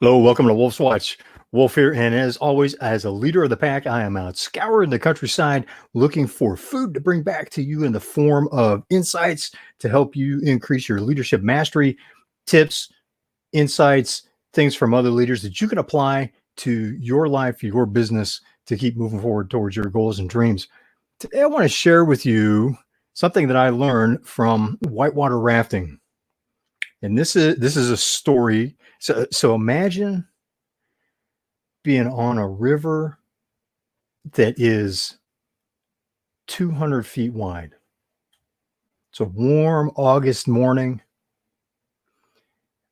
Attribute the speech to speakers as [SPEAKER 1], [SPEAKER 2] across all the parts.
[SPEAKER 1] Hello, welcome to Wolf's Watch. Wolf here, and as always, as a leader of the pack, I am out scouring the countryside looking for food to bring back to you in the form of insights to help you increase your leadership mastery, tips, insights, things from other leaders that you can apply to your life, your business to keep moving forward towards your goals and dreams. Today, I want to share with you something that I learned from whitewater rafting. And this is a story. So imagine being on a river that is 200 feet wide. It's a warm August morning.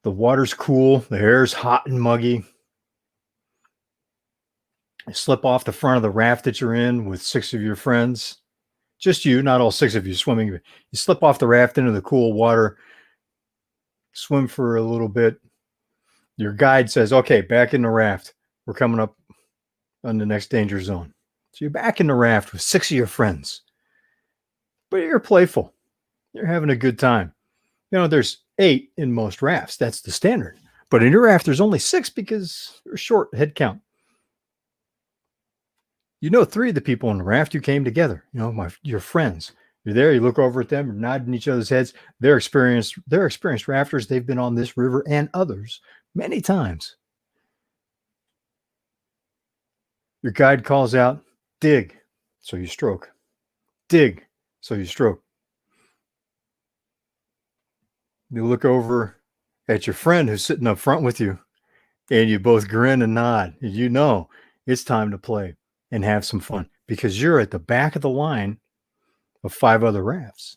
[SPEAKER 1] The water's cool. The air's hot and muggy. You slip off the front of the raft that you're in with six of your friends. Just you, not all six of you swimming. But you slip off the raft into the cool water, swim for a little bit. Your guide says, okay, back in the raft. We're coming up on the next danger zone. So you're back in the raft with six of your friends. But you're playful. You're having a good time. There's 8 in most rafts. That's the standard. But in your raft, there's only 6 because you're short head count. 3 of the people in the raft, you came together. Your friends. You're there. You look over at them, you're nodding each other's heads. They're experienced rafters. They've been on this river and others many times. Your guide calls out, dig. So you stroke. Dig. So you stroke. You look over at your friend who's sitting up front with you, and you both grin and nod. You know it's time to play and have some fun because you're at the back of the line of 5 other rafts.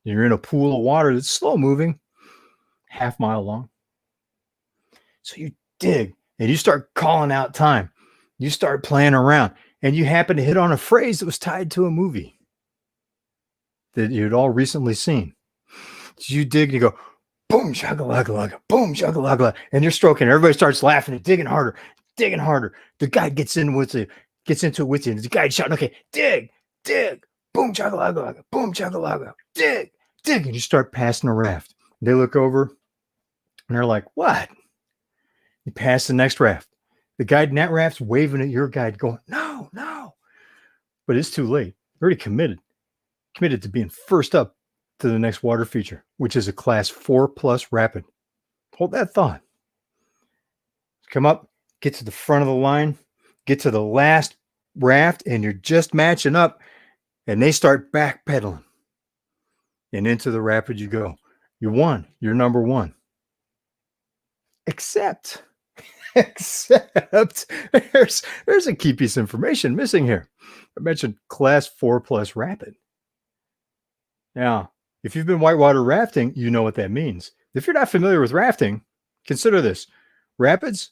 [SPEAKER 1] You're in a pool of water that's slow moving, half-mile long. So you dig and you start calling out time. You start playing around, and you happen to hit on a phrase that was tied to a movie that you'd all recently seen. So you dig and you go, boom, shakalaka, boom, shakalaka, and you're stroking. Everybody starts laughing and digging harder, digging harder. The guy gets into it with you, and the guy shouting, okay, dig, boom, shakalaka, boom, shakalaka, dig, and you start passing the raft. They look over and they're like, what? You pass the next raft. The guy in that raft's waving at your guide, going, no. But it's too late. You're already committed to being first up to the next water feature, which is a class 4+ rapid. Hold that thought. Come up, get to the front of the line, get to the last raft, and you're just matching up, and they start backpedaling. And into the rapid you go. You won. You're number 1. Except there's a key piece of information missing here. I mentioned class 4+ rapid. Now, if you've been whitewater rafting, you know what that means. If you're not familiar with rafting, consider this. Rapids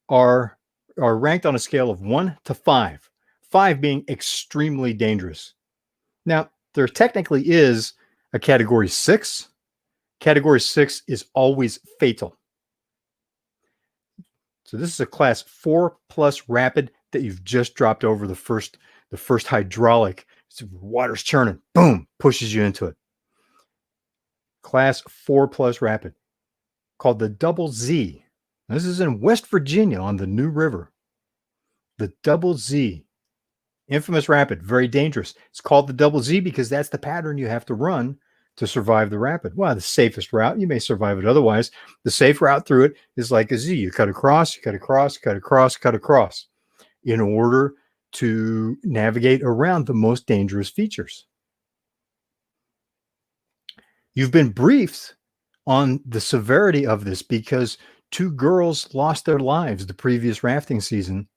[SPEAKER 1] are ranked on a scale of 1 to 5, 5 being extremely dangerous. Now, there technically is a category 6. Category 6 is always fatal. So this is a class 4+ rapid that you've just dropped over the first hydraulic. So water's churning, boom, pushes you into it. Class 4+ rapid called the Double Z. This is in West Virginia on the New River. The Double Z, infamous rapid, very dangerous. It's called the Double Z because that's the pattern you have to run to survive the rapid. Well, the safest route, you may survive it otherwise. The safe route through it is like a Z. You cut across, you cut across, cut across, cut across in order to navigate around the most dangerous features. You've been briefed on the severity of this because 2 girls lost their lives the previous rafting season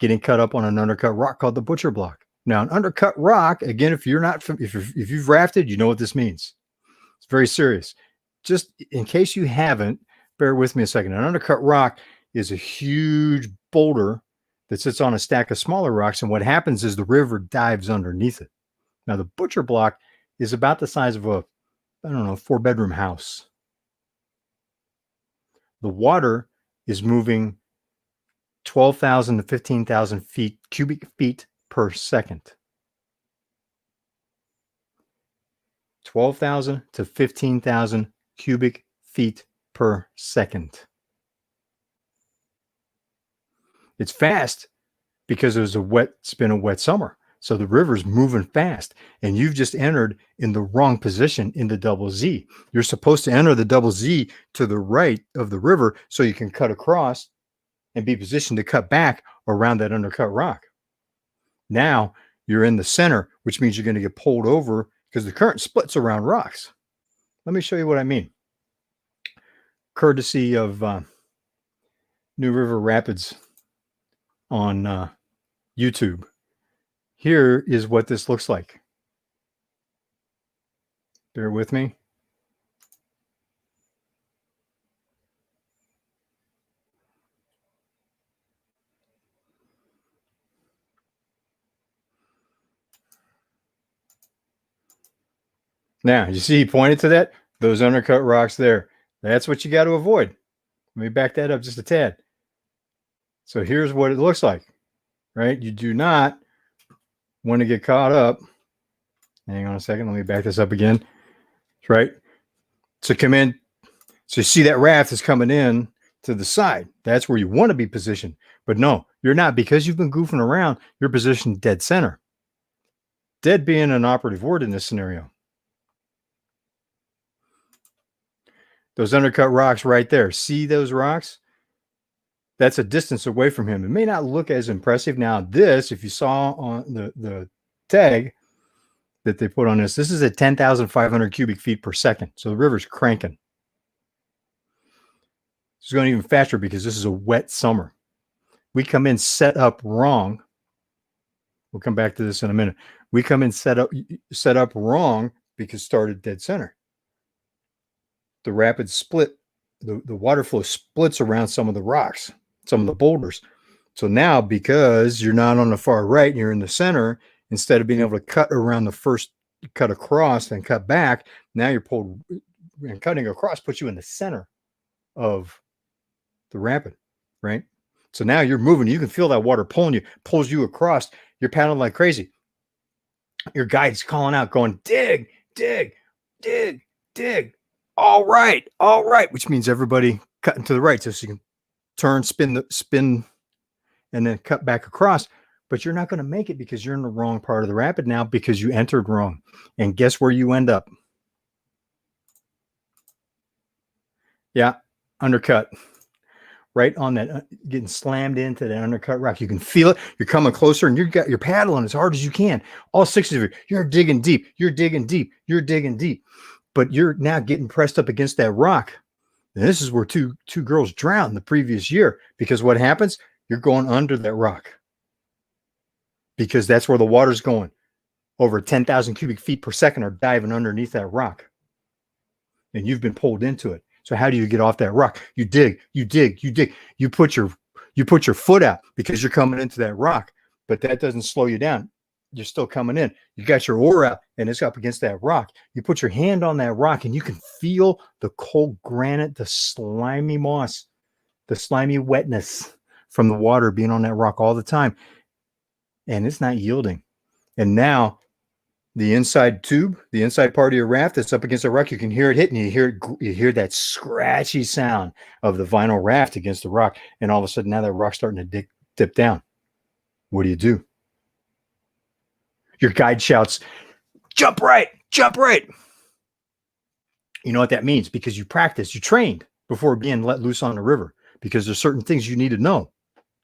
[SPEAKER 1] getting cut up on an undercut rock called the butcher block. Now, an undercut rock, again, if you've rafted, you know what this means. It's very serious. Just in case you haven't, bear with me a second. An undercut rock is a huge boulder that sits on a stack of smaller rocks, and what happens is the river dives underneath it. Now, the butcher block is about the size of a 4-bedroom house. The water is moving 12,000 to 15,000 cubic feet per second. 12,000 to 15,000 cubic feet per second. It's fast because it's been a wet summer. So the river's moving fast, and you've just entered in the wrong position in the double Z. You're supposed to enter the double Z to the right of the river so you can cut across and be positioned to cut back around that undercut rock. Now you're in the center, which means you're going to get pulled over because the current splits around rocks. Let me show you what I mean. Courtesy of New River Rapids on YouTube. Here is what this looks like. Bear with me. Now, you see he pointed to that? Those undercut rocks there. That's what you got to avoid. Let me back that up just a tad. So here's what it looks like, right? You do not want to get caught up. Hang on a second. Let me back this up again. Right? So come in. So you see that raft is coming in to the side. That's where you want to be positioned. But no, you're not, because you've been goofing around. You're positioned dead center. Dead being an operative word in this scenario. Those undercut rocks right there. See those rocks? That's a distance away from him. It may not look as impressive. Now, this, if you saw on the tag that they put on this is at 10,500 cubic feet per second. So the river's cranking. It's going even faster because this is a wet summer. We come in set up wrong. We'll come back to this in a minute. We come in set up wrong because started dead center. The rapids split. The water flow splits around some of the rocks, some of the boulders. So now, because you're not on the far right and you're in the center, instead of being able to cut around the first, cut across and cut back, now you're pulled, and cutting across puts you in the center of the rapid, right? So now you're moving. You can feel that water pulling you, pulls you across. You're paddling like crazy. Your guide's calling out, going, dig, dig, dig, dig. All right, which means everybody cutting to the right, so you can turn, spin, and then cut back across. But you're not going to make it because you're in the wrong part of the rapid now because you entered wrong. And guess where you end up? Yeah, undercut. Right on that, getting slammed into that undercut rock. You can feel it. You're coming closer, and you're paddling as hard as you can. All six of you, you're digging deep. You're digging deep. You're digging deep. But you're now getting pressed up against that rock. And this is where two girls drowned the previous year, because what happens? You're going under that rock because that's where the water's going. Over 10,000 cubic feet per second are diving underneath that rock, and you've been pulled into it. So how do you get off that rock? You dig, you dig, you dig. You put your foot out because you're coming into that rock, but that doesn't slow you down. You're still coming in. You got your oar out and it's up against that rock. You put your hand on that rock and you can feel the cold granite, the slimy moss, the slimy wetness from the water being on that rock all the time. And it's not yielding. And now the inside tube, the inside part of your raft that's up against the rock, you can hear it hitting. You hear that scratchy sound of the vinyl raft against the rock. And all of a sudden now that rock's starting to dip down. What do? Your guide shouts, jump right, jump right. You know what that means, because you practiced, you trained before being let loose on the river, because there's certain things you need to know.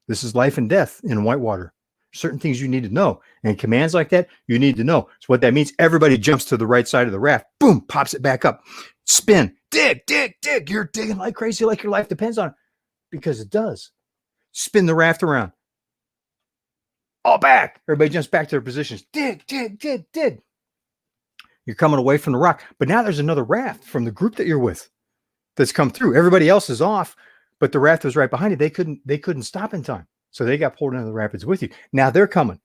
[SPEAKER 1] This is life and death in whitewater. Certain things you need to know. And commands like that, you need to know. So what that means, everybody jumps to the right side of the raft. Boom, pops it back up. Spin, dig, dig, dig. You're digging like crazy, like your life depends on it, because it does. Spin the raft around. All back. Everybody jumps back to their positions. Dig, dig, dig, dig. You're coming away from the rock. But now there's another raft from the group that you're with that's come through. Everybody else is off, but the raft was right behind you. They couldn't stop in time. So they got pulled into the rapids with you. Now they're coming.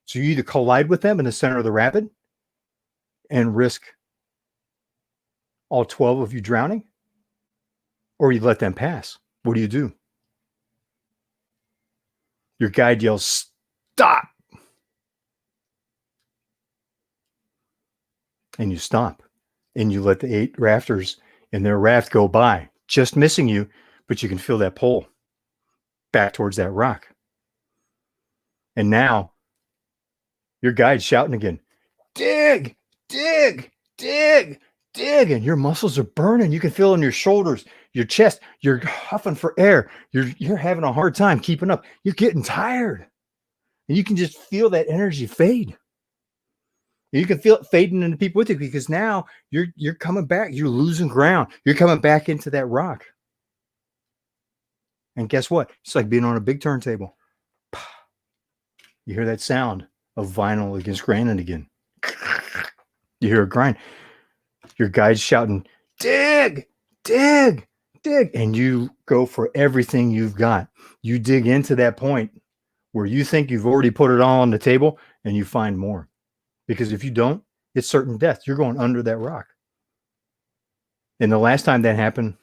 [SPEAKER 1] So you either collide with them in the center of the rapid and risk all 12 of you drowning, or you let them pass. What do? Your guide yells, stop. And you stop. And you let the 8 rafters in their raft go by, just missing you, but you can feel that pull. back towards that rock. And now your guide's shouting again, dig, dig, dig, dig. And your muscles are burning. You can feel in your shoulders, your chest, you're huffing for air. You're having a hard time keeping up. You're getting tired. And you can just feel that energy fade. And you can feel it fading into people with you, because now you're coming back. You're losing ground. You're coming back into that rock. And guess what? It's like being on a big turntable. You hear that sound of vinyl against granite again. You hear a grind. Your guide's shouting, dig, dig, dig. And you go for everything you've got. You dig into that point where you think you've already put it all on the table, and you find more. Because if you don't, it's certain death. You're going under that rock. And the last time that happened,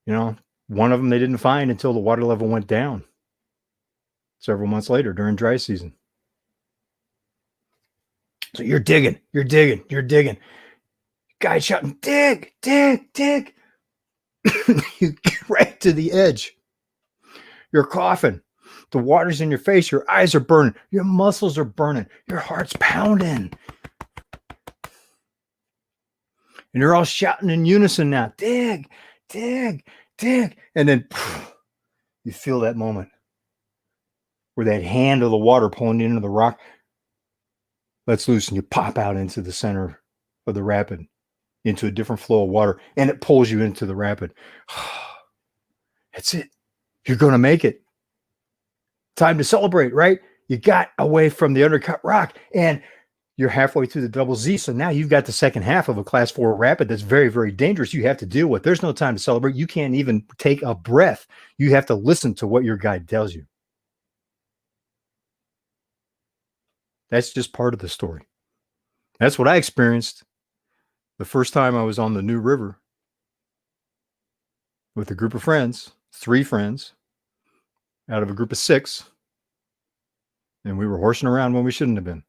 [SPEAKER 1] one of them they didn't find until the water level went down several months later during dry season. So you're digging, you're digging, you're digging. Guy shouting, dig, dig, dig. You get right to the edge. You're coughing. The water's in your face. Your eyes are burning. Your muscles are burning. Your heart's pounding. And you're all shouting in unison now. Dig, dig, dig. And then you feel that moment where that hand of the water pulling into the rock lets loose, and you pop out into the center of the rapid, into a different flow of water, and it pulls you into the rapid. That's it. You're going to make it. Time to celebrate, right? You got away from the undercut rock, and you're halfway through the double Z. So now you've got the second half of a class 4 rapid that's very, very dangerous. You have to deal with. There's no time to celebrate. You can't even take a breath. You have to listen to what your guide tells you. That's just part of the story. That's what I experienced the first time I was on the New River with a group of friends, 3 friends out of a group of 6. And we were horsing around when we shouldn't have been.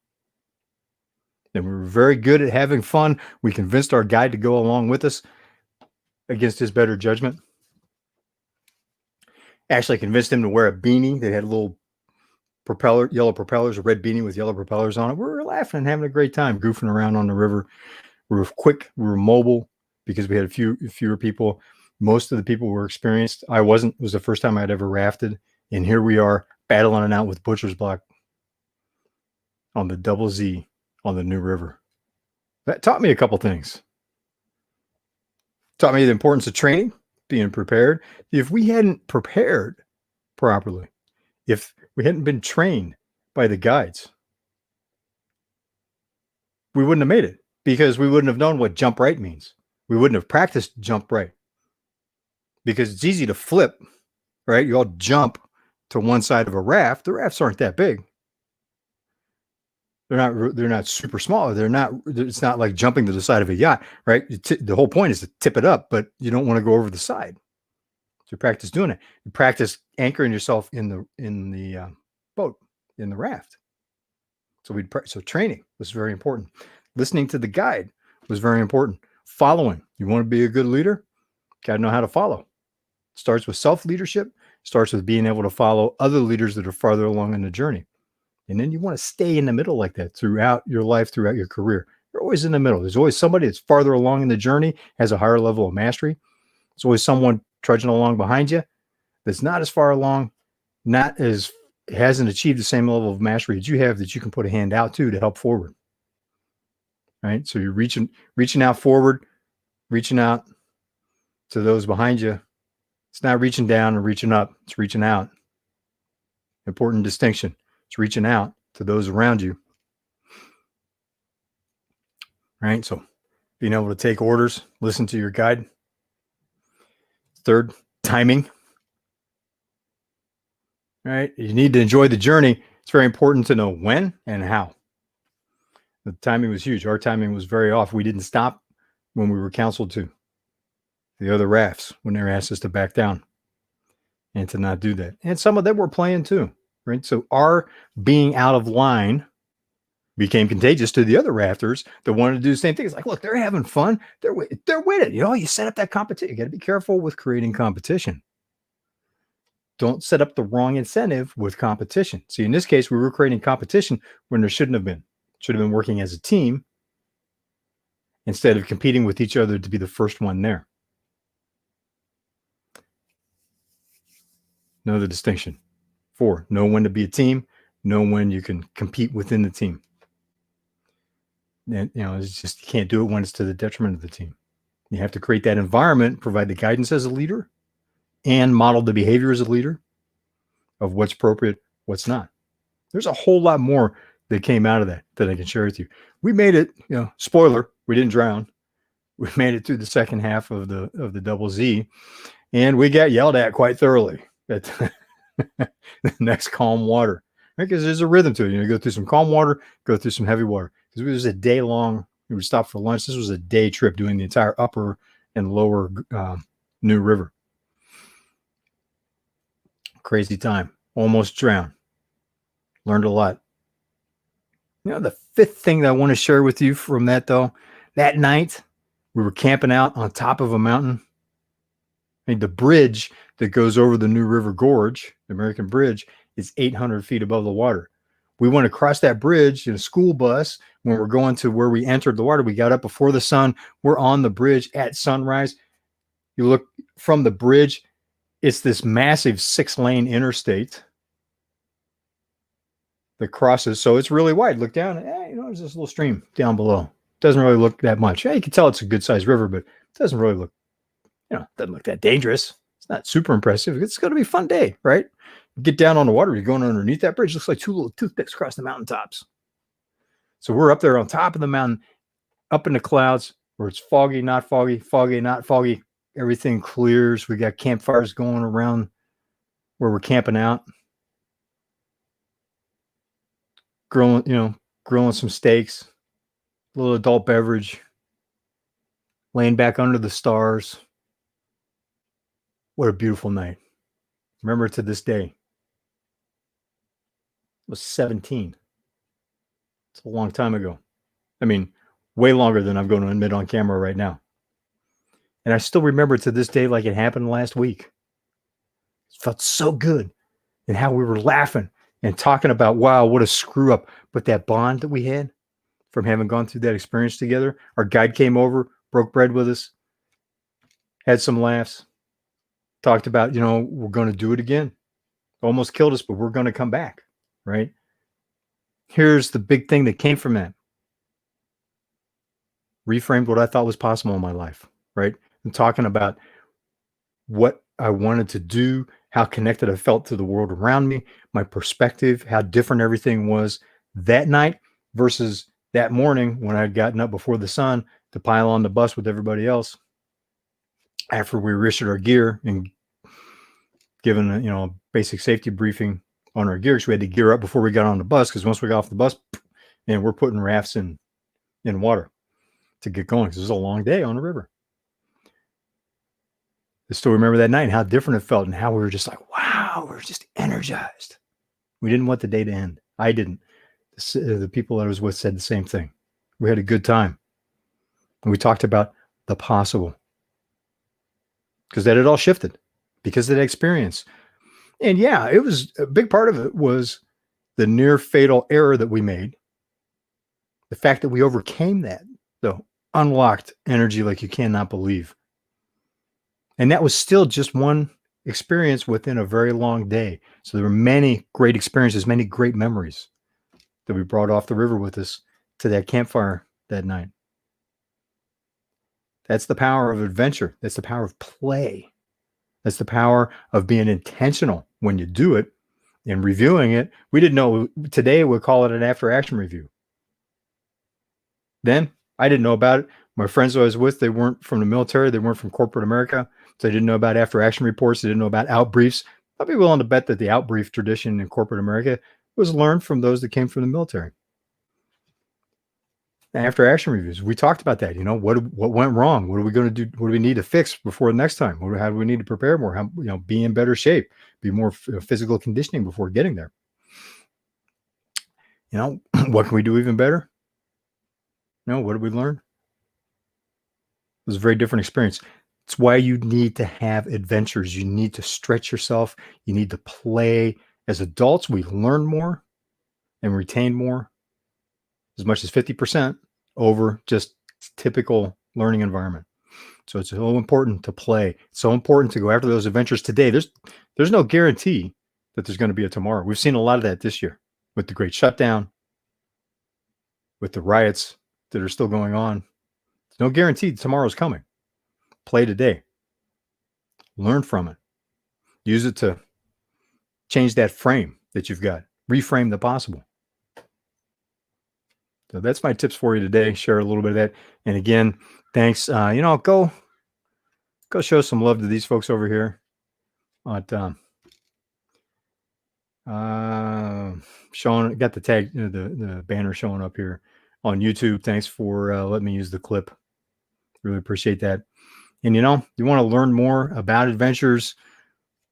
[SPEAKER 1] And we were very good at having fun. We convinced our guide to go along with us against his better judgment. Actually convinced him to wear a beanie that had a little yellow propellers, a red beanie with yellow propellers on it. We were laughing and having a great time, goofing around on the river. We were quick, we were mobile, because we had fewer people. Most of the people were experienced. I wasn't. It was the first time I'd ever rafted. And here we are battling it out with butcher's block on the double Z on the New River. That taught me a couple things. Taught me the importance of training, being prepared. If we hadn't prepared properly, if we hadn't been trained by the guides, we wouldn't have made it, because we wouldn't have known what jump right means. We wouldn't have practiced jump right, because it's easy to flip, right? You all jump to one side of a raft. The rafts aren't that big. They're not super small. It's not like jumping to the side of a yacht, right? The whole point is to tip it up, but you don't want to go over the side. So you practice doing it. You practice anchoring yourself in the boat, in the raft. So training was very important. Listening to the guide was very important. Following. You want to be a good leader? Got to know how to follow. It starts with self-leadership. Starts with being able to follow other leaders that are farther along in the journey. And then you want to stay in the middle like that throughout your life, throughout your career. You're always in the middle. There's always somebody that's farther along in the journey, has a higher level of mastery. There's always someone trudging along behind you that's not as far along, hasn't achieved the same level of mastery that you have, that you can put a hand out to help forward. Right? So you're reaching out forward, reaching out to those behind you. It's not reaching down and reaching up. It's reaching out. Important distinction. It's reaching out to those around you. Right? So being able to take orders, listen to your guide. Third, timing. Right? You need to enjoy the journey. It's very important to know when and how. The timing was huge. Our timing was very off. We didn't stop when we were counseled to. The other rafts, when they were asked us to back down and to not do that. And some of them were playing too, right? So our being out of line became contagious to the other rafters that wanted to do the same thing. It's like, look, they're having fun. They're with it. You set up that competition. You got to be careful with creating competition. don't set up the wrong incentive with competition. See, in this case, we were creating competition when there shouldn't have been. Should have been working as a team instead of competing with each other to be the first one there. Know the distinction. 4, know when to be a team, know when you can compete within the team. And, it's just, you can't do it when it's to the detriment of the team. You have to create that environment, provide the guidance as a leader, and model the behavior as a leader of what's appropriate, what's not. There's a whole lot more that came out of that I can share with you. We made it, spoiler, we didn't drown. We made it through the second half of the double Z, and we got yelled at quite thoroughly at the next calm water. Because there's a rhythm to it. You go through some calm water, go through some heavy water. Because it was a day long. We would stop for lunch. This was a day trip doing the entire upper and lower New River. Crazy time. Almost drowned. Learned a lot. The fifth thing that I want to share with you from that, though, that night we were camping out on top of a mountain. I mean, the bridge that goes over the New River Gorge, the American Bridge, is 800 feet above the water. We went across that bridge in a school bus when we're going to where we entered the water. We got up before the sun. We're on the bridge at sunrise. You look from the bridge, it's this massive 6-lane interstate that crosses. So it's really wide. Look down, there's this little stream down below. Doesn't really look that much. You can tell it's a good sized river, but it doesn't really look, doesn't look that dangerous. It's not super impressive. It's going to be a fun day, right? Get down on the water. You're going underneath that bridge. It looks like 2 little toothpicks across the mountaintops. So we're up there on top of the mountain, up in the clouds where it's foggy, not foggy, foggy, not foggy. Everything clears. We got campfires going around where we're camping out. Grilling some steaks, a little adult beverage, laying back under the stars. What a beautiful night. Remember to this day. I was 17. It's a long time ago. I mean, way longer than I'm going to admit on camera right now. And I still remember to this day like it happened last week. It felt so good. And how we were laughing and talking about, wow, what a screw up. But that bond that we had from having gone through that experience together, our guide came over, broke bread with us, had some laughs, talked about, we're going to do it again. Almost killed us, but we're going to come back, right? Here's the big thing that came from that. Reframed what I thought was possible in my life, right? I'm talking about what I wanted to do, how connected I felt to the world around me, my perspective, how different everything was that night versus that morning when I'd gotten up before the sun to pile on the bus with everybody else after we reissued our gear and given a basic safety briefing on our gear. Because we had to gear up before we got on the bus, because once we got off the bus, and we're putting rafts in water to get going, because it was a long day on the river. I still remember that night and how different it felt and how we were just like, wow, we were just energized. We didn't want the day to end. I didn't. The people I was with said the same thing. We had a good time. And we talked about the possible. Because that had all shifted because of that experience. And yeah, it was a big part of it was the near fatal error that we made. The fact that we overcame that, though, unlocked energy like you cannot believe. And that was still just one experience within a very long day. So there were many great experiences, many great memories that we brought off the river with us to that campfire that night. That's the power of adventure. That's the power of play. That's the power of being intentional when you do it and reviewing it. We didn't know today we'll call it an after action review. Then I didn't know about it. My friends I was with, they weren't from the military. They weren't from corporate America. So they didn't know about after action reports. They didn't know about out briefs. I'd be willing to bet that the out brief tradition in corporate America was learned from those that came from the military. After action reviews, we talked about that. What went wrong? What are we going to do? What do we need to fix before the next time? How do we need to prepare more? How, be in better shape, be more physical conditioning before getting there. What can we do even better? What did we learn? It was a very different experience. It's why you need to have adventures. You need to stretch yourself. You need to play. As adults, we learn more and retain more, as much as 50% over just typical learning environment. So it's so important to play. It's so important to go after those adventures today. There's no guarantee that there's going to be a tomorrow. We've seen a lot of that this year with the great shutdown, with the riots that are still going on. There's no guarantee tomorrow's coming. Play today. Learn from it. Use it to change that frame that you've got. Reframe the possible. So that's my tips for you today. Share a little bit of that. And again, thanks. Go show some love to these folks over here at showing, got the tag, the banner showing up here on YouTube. Thanks for letting me use the clip. Really appreciate that. And you want to learn more about adventures,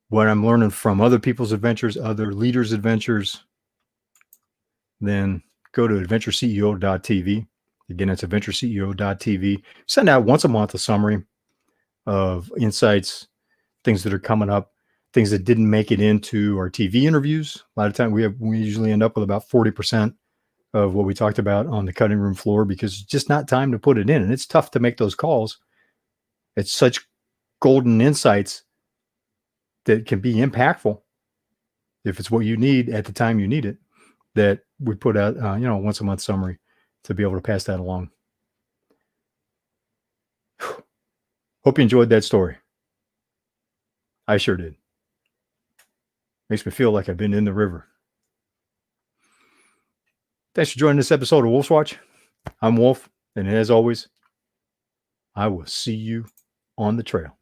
[SPEAKER 1] what I'm learning from other people's adventures, other leaders' adventures, then go to adventureceo.tv. Again, it's adventureceo.tv. Send out once a month a summary of insights, things that are coming up, things that didn't make it into our TV interviews. A lot of time we usually end up with about 40% of what we talked about on the cutting room floor because it's just not time to put it in. And it's tough to make those calls. It's such golden insights that can be impactful if it's what you need at the time you need it, that we put out, once a month summary to be able to pass that along. Hope you enjoyed that story. I sure did. Makes me feel like I've been in the river. Thanks for joining this episode of Wolf's Watch. I'm Wolf, and as always, I will see you on the trail.